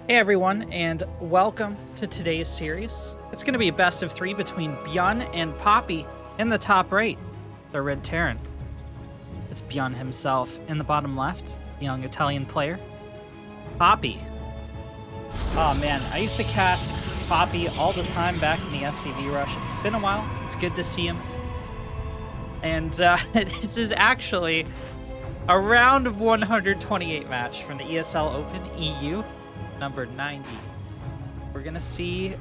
Hey everyone, and welcome to today's series. It's going to be a best of 3 between Byun and Papi in the top right, the Red Terran. It's Byun himself in the bottom left, young Italian player. Papi. Oh man, I used to cast Papi all the time back in the SCV Rush. It's been a while. It's good to see him. And this is actually a round of 128 match from the ESL Open EU. Number 90. We're gonna see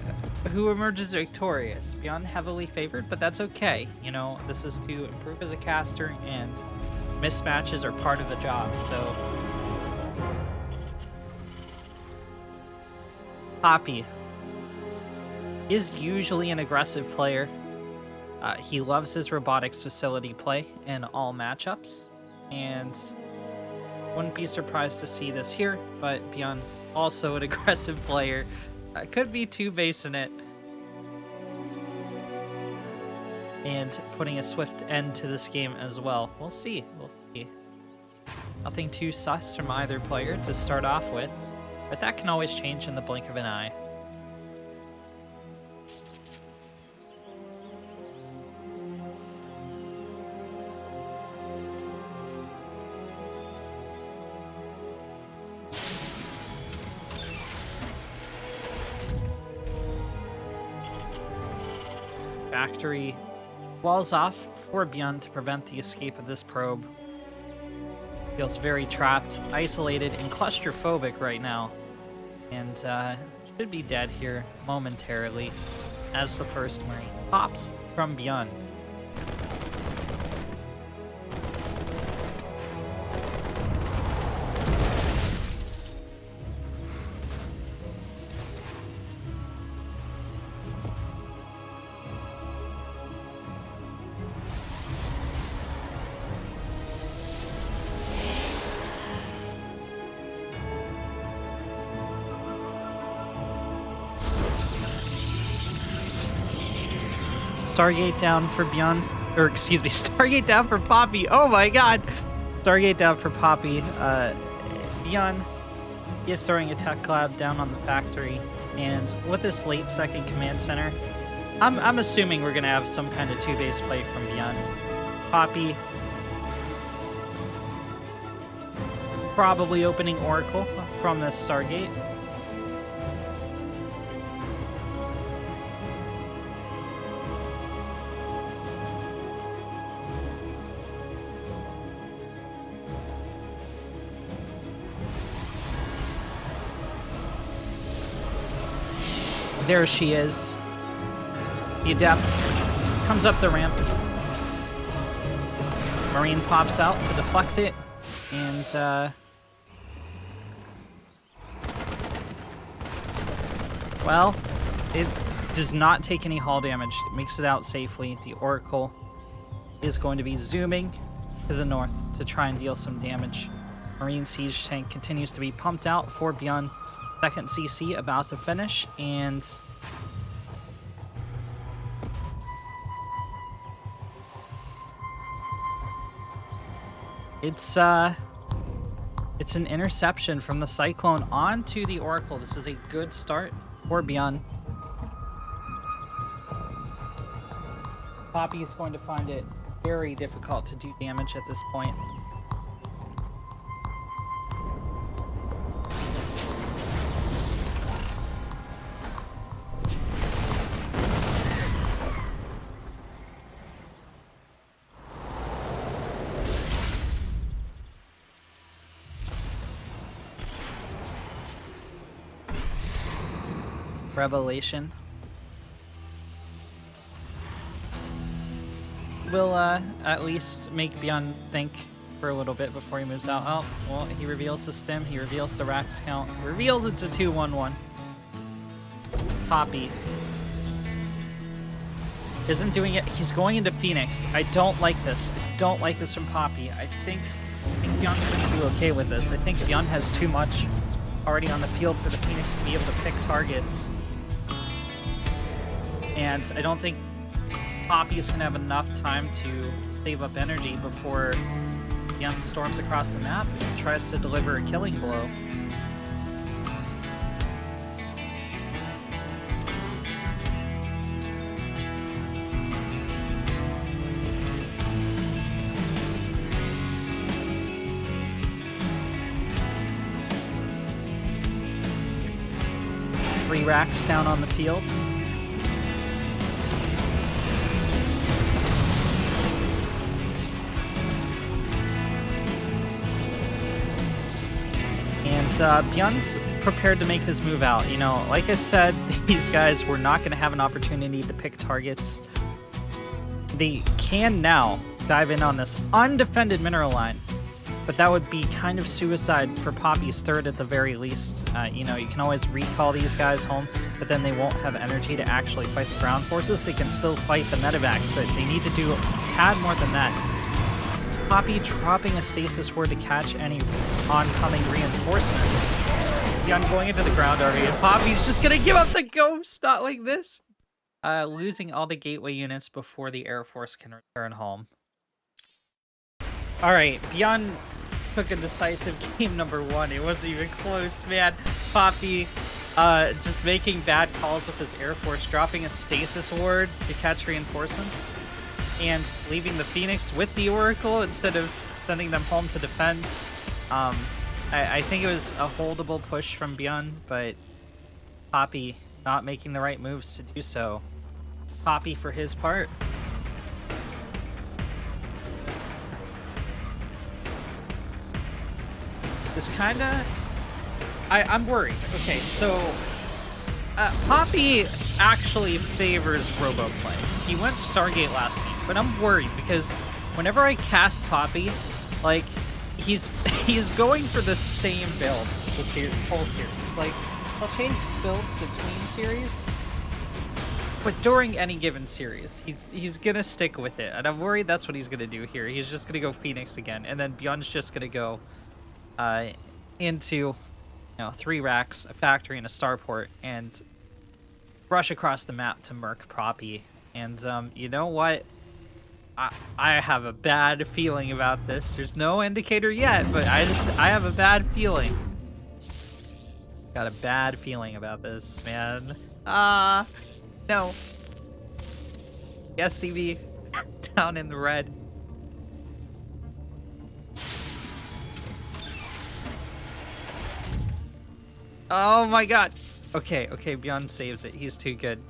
who emerges victorious. Byun heavily favored, but that's okay. You know, this is to improve as a caster, and mismatches are part of the job. So, Papi is usually an aggressive player. He loves his robotics facility play in all matchups, and wouldn't be surprised to see this here. But Byun, also an aggressive player, could be two-basing it and putting a swift end to this game as well. We'll see. We'll see. Nothing too sus from either player to start off with, but that can always change in the blink of an eye. Factory walls off for Byun to prevent the escape of this probe. Feels very trapped, isolated, and claustrophobic right now. And should be dead here momentarily as the first Marine pops from Byun. Stargate down for Byun, or excuse me, Stargate down for Papi. Oh my god! Stargate down for Papi. Byun is throwing a tech lab down on the factory, and with this late second command center, I'm assuming we're gonna have some kind of two-base play from Byun. Papi probably opening Oracle from this Stargate. There she is. The Adept comes up the ramp. Marine pops out to deflect it, and well, it does not take any hull damage. It makes it out safely. The Oracle is going to be zooming to the north to try and deal some damage. Marine Siege Tank continues to be pumped out for Byun. Second CC about to finish, and it's an interception from the Cyclone onto the Oracle. This is a good start for Byun. Papi is going to find it very difficult to do damage at this point. Revelation will at least make Byun think for a little bit before he moves out. Oh, well, he reveals the stem, he reveals the racks count, reveals it's a 2-1-1. Papi isn't doing it. He's going into Phoenix. I don't like this. I don't like this from Papi. I think Byun's going to do okay with this. I think Byun has too much already on the field for the Phoenix to be able to pick targets. And I don't think Papi is going to have enough time to save up energy before Byun storms across the map and tries to deliver a killing blow. 3 racks down on the field. And Byun's prepared to make his move out. You know, like I said, these guys were not going to have an opportunity to pick targets. They can now dive in on this undefended mineral line, but that would be kind of suicide for Papi's third at the very least. You know, you can always recall these guys home, but then they won't have energy to actually fight the ground forces. They can still fight the medevacs, but they need to do a tad more than that. Papi dropping a stasis ward to catch any oncoming reinforcements. Byun going into the ground already, and Papi's just gonna give up the ghost, not like this. Losing all the gateway units before the Air Force can return home. Alright, Byun took a decisive game number 1. It wasn't even close, man. Papi just making bad calls with his Air Force, dropping a stasis ward to catch reinforcements, and leaving the Phoenix with the Oracle instead of sending them home to defend. I think it was a holdable push from Byun, but Papi not making the right moves to do so. Papi for his part. This kinda... I'm worried. Okay, so... Papi actually favors robo-play. He went Stargate last game, but I'm worried because whenever I cast Papi, like, he's going for the same build the whole series. Like, I'll change builds between series, but during any given series, he's gonna stick with it, and I'm worried that's what he's gonna do here. He's just gonna go Phoenix again, and then Byun's just gonna go into, you know, 3 racks, a factory, and a starport, and rush across the map to murk Papi. And you know what? I have a bad feeling about this. There's no indicator yet, but I have a bad feeling. Got a bad feeling about this, man. No. SCB down in the red. Oh my god. Okay, Byun saves it. He's too good.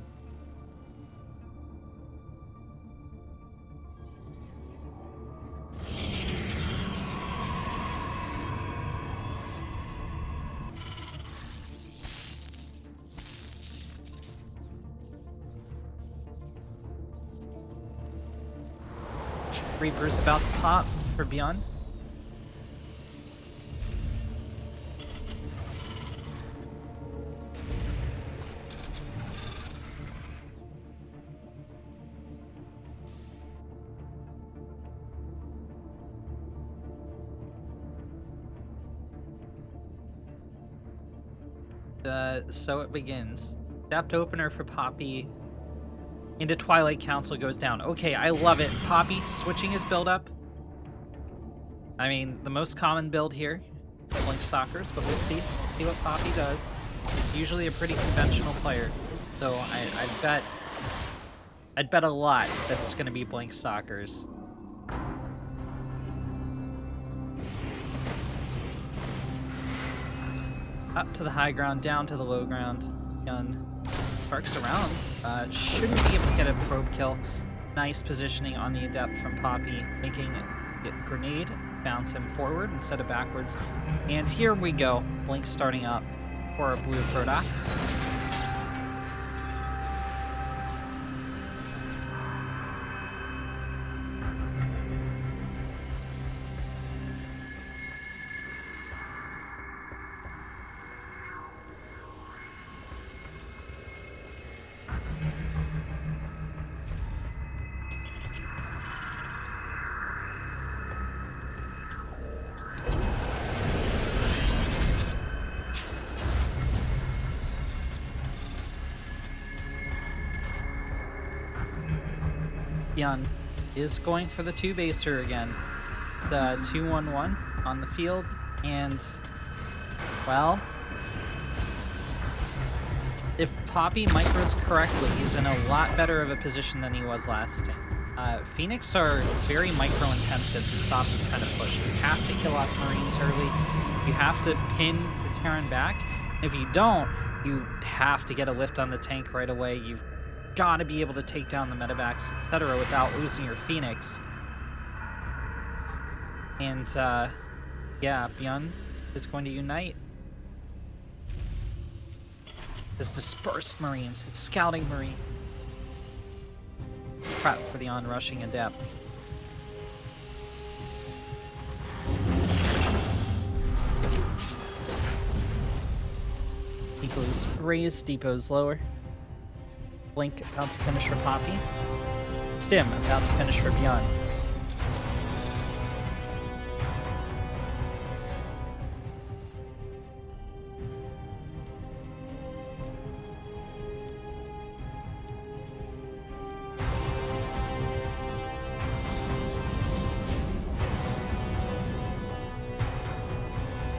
Reaper's about to pop for Byun. So it begins. Depth opener for Papi into Twilight Council goes down. Okay, I love it. Papi switching his build up. I mean, the most common build here, Blink Stalkers, but we'll see what Papi does. He's usually a pretty conventional player, so I'd bet a lot that it's going to be Blink Stalkers. Up to the high ground, down to the low ground. Byun parks around. Shouldn't be able to get a probe kill. Nice positioning on the Adept from Papi, making it grenade bounce him forward instead of backwards. And here we go. Blink starting up for our blue Protoss. Byun is going for the 2-baser again. The 2-1-1 on the field, and, well, if Papi micros correctly, he's in a lot better of a position than he was last time. Phoenix are very micro-intensive to stop this kind of push. You have to kill off Marines early. You have to pin the Terran back. If you don't, You have to get a lift on the tank right away. You've got to be able to take down the medevacs, etc., without losing your Phoenix. And, yeah, Byun is going to unite his dispersed Marines, his scouting Marine. Prep for the onrushing Adept. Depots raised, depots lower. Blink about to finish for Papi. Stim about to finish for Byun.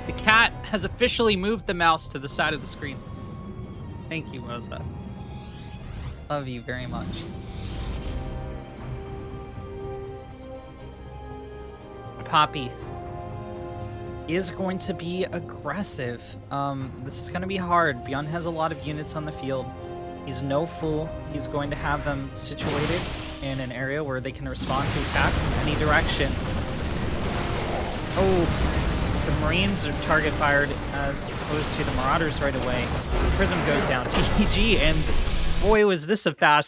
The cat has officially moved the mouse to the side of the screen. Thank you, Rosa. Love you very much. Papi is going to be aggressive. This is going to be hard. Byun has a lot of units on the field. He's no fool. He's going to have them situated in an area where they can respond to attack from any direction. Oh, the Marines are target fired as opposed to the Marauders right away. Prism goes down. GG, and boy, was this a fast